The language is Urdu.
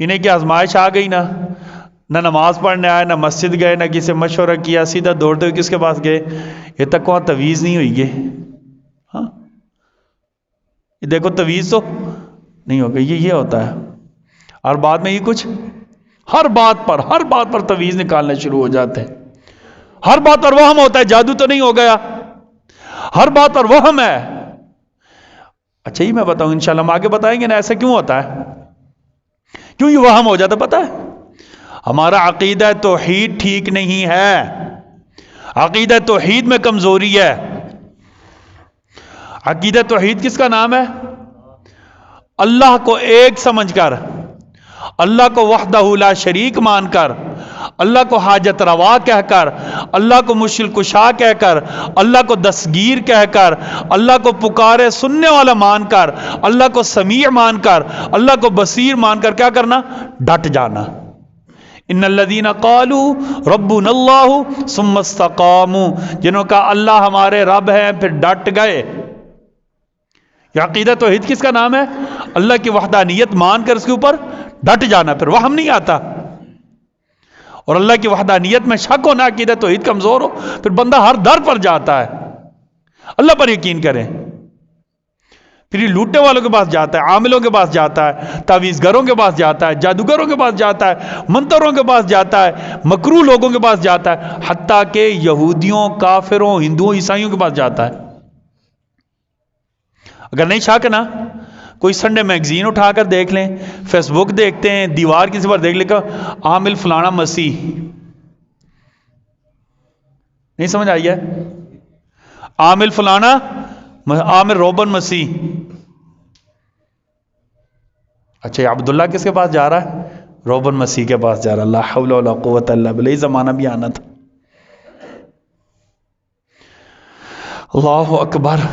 انہیں کیا آزمائش آ گئی نا، نہ نماز پڑھنے آئے، نہ مسجد گئے، نہ کسی سے مشورہ کیا، سیدھا دوڑتے ہوئے کس کے پاس گئے؟ یہ تک وہاں تویز نہیں ہوئی گئے. ہاں یہ دیکھو تویز تو نہیں ہو گئی. یہ ہوتا ہے. اور بعد میں یہ کچھ ہر بات پر تویز نکالنے شروع ہو جاتے ہیں. ہر بات پر وہم ہوتا ہے، جادو تو نہیں ہو گیا، ہر بات پر وہم ہے. اچھا یہ میں بتاؤں انشاءاللہ ہم آگے بتائیں گے نا ایسا کیوں ہوتا ہے، کیوں یہ وہم ہو جاتا. پتہ ہے ہمارا عقیدہ توحید ٹھیک نہیں ہے. عقیدہ توحید میں کمزوری ہے. عقیدہ توحید کس کا نام ہے؟ اللہ کو ایک سمجھ کر، اللہ کو وحدہ لا شریک مان کر، اللہ کو حاجت روا کہہ کر، اللہ کو مشکل کشا کہہ کر، اللہ کو دستگیر کہہ کر، اللہ کو پکارے سننے والا مان کر، اللہ کو سمیع مان کر، اللہ کو بصیر مان کر کیا کرنا؟ ڈٹ جانا. ان الذین قالوا ربنا اللہ ثم استقاموا، جنہوں کا اللہ ہمارے رب ہیں پھر ڈٹ گئے. یہ عقیدہ توحید کس کا نام ہے؟ اللہ کی وحدانیت مان کر اس کے اوپر ڈٹ جانا، پھر وہم نہیں آتا. اور اللہ کی وحدانیت میں شک ہونا، عقیدہ توحید کمزور ہو، پھر بندہ ہر در پر جاتا ہے. اللہ پر یقین کریں. پھر یہ لوٹنے والوں کے پاس جاتا ہے، عاملوں کے پاس جاتا ہے، تعویذ گروں کے پاس جاتا ہے، جادوگروں کے پاس جاتا ہے، منتروں کے پاس جاتا ہے، مکروہ لوگوں کے پاس جاتا ہے، حتیٰ کہ یہودیوں، کافروں، ہندوؤں، عیسائیوں کے پاس جاتا ہے. اگر نہیں شک نا، کوئی سنڈے میگزین اٹھا کر دیکھ لیں، فیس بک دیکھتے ہیں، دیوار کسی پر دیکھ لیں کہ عامل فلانا مسیح. نہیں سمجھ آئی ہے؟ عامل فلانا، عامل روبن مسیح. اچھا یہ عبداللہ کس کے پاس جا رہا ہے؟ روبن مسیح کے پاس جا رہا ہے. لا حول ولا قوت الا باللہ. یہ زمانہ بھی آنا تھا. اللہ اکبر.